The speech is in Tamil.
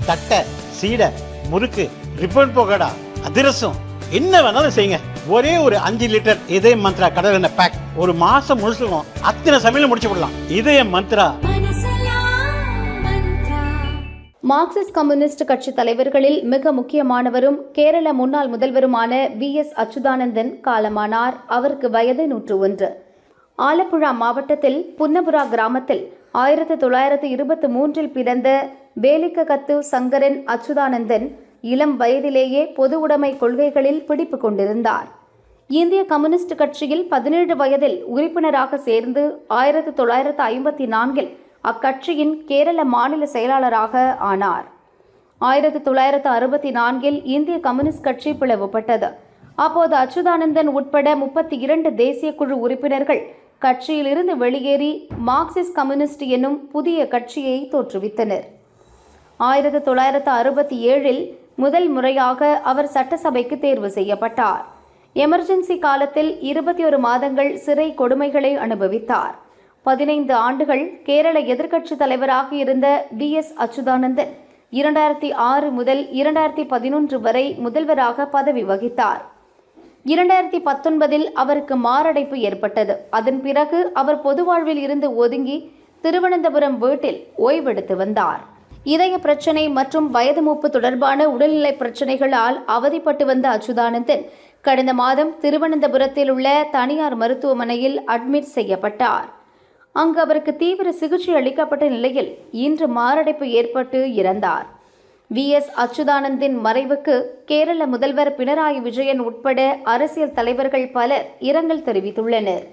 தட்டை, சீடை, முறுக்கு, ரிப்பன் பக்கோடா, அதிரசம், என்ன வேணாலும் செய்யுங்க. ஒரே ஒரு 5 லிட்டர் இதய மந்த்ரா கடல் எண்ணெய் பேக் ஒரு மாசம் முழுசுக்கும் அத்தனை சமையல முடிச்சு விடலாம். இதய மந்த்ரா. மார்க்சிஸ்ட் கம்யூனிஸ்ட் கட்சி தலைவர்களில் மிக முக்கியமானவரும் கேரள முன்னாள் முதல்வருமான VS அச்சுதானந்தன் காலமானார். அவருக்கு வயது 101. ஆலப்புழா மாவட்டத்தில் புன்னபுரா கிராமத்தில் 1923 பிறந்த வேலிக்ககத்து சங்கரன் அச்சுதானந்தன் இளம் வயதிலேயே பொது உடைமை கொள்கைகளில் பிடிப்பு கொண்டிருந்தார். இந்திய கம்யூனிஸ்ட் கட்சியில் 17 வயதில் உறுப்பினராக சேர்ந்து 1954 அக்கட்சியின் கேரள மாநில செயலாளராக ஆனார். 1964 இந்திய கம்யூனிஸ்ட் கட்சி பிளவுபட்டது. அப்போது அச்சுதானந்தன் உட்பட 32 தேசிய குழு உறுப்பினர்கள் கட்சியிலிருந்து வெளியேறி மார்க்சிஸ்ட் கம்யூனிஸ்ட் என்னும் புதிய கட்சியை தோற்றுவித்தனர். 1967 முதல் முறையாக அவர் சட்டசபைக்கு தேர்வு செய்யப்பட்டார். எமர்ஜென்சி காலத்தில் 21 மாதங்கள் சிறை கொடுமைகளை அனுபவித்தார். 15 ஆண்டுகள் கேரள எதிர்க்கட்சி தலைவராக இருந்த VS அச்சுதானந்தன் 2006 முதல் 2011 வரை முதல்வராக பதவி வகித்தார். 2019 அவருக்கு மாரடைப்பு ஏற்பட்டது. அதன் பிறகு அவர் பொது வாழ்வில் இருந்து ஒதுங்கி திருவனந்தபுரம் வீட்டில் ஓய்வெடுத்து வந்தார். இதய பிரச்சினை மற்றும் வயது மூப்பு தொடர்பான உடல்நிலை பிரச்சினைகளால் அவதிப்பட்டு வந்த அச்சுதானந்தன் கடந்த மாதம் திருவனந்தபுரத்தில் உள்ள தனியார் மருத்துவமனையில் அட்மிட் செய்யப்பட்டார். அங்கு அவருக்கு தீவிர சிகிச்சை அளிக்கப்பட்ட நிலையில் இன்று மாரடைப்பு ஏற்பட்டு இறந்தார். VS அச்சுதானந்தின் மறைவுக்கு கேரள முதல்வர் பினராயி விஜயன் உட்பட அரசியல் தலைவர்கள் பலர் இரங்கல் தெரிவித்துள்ளனர்.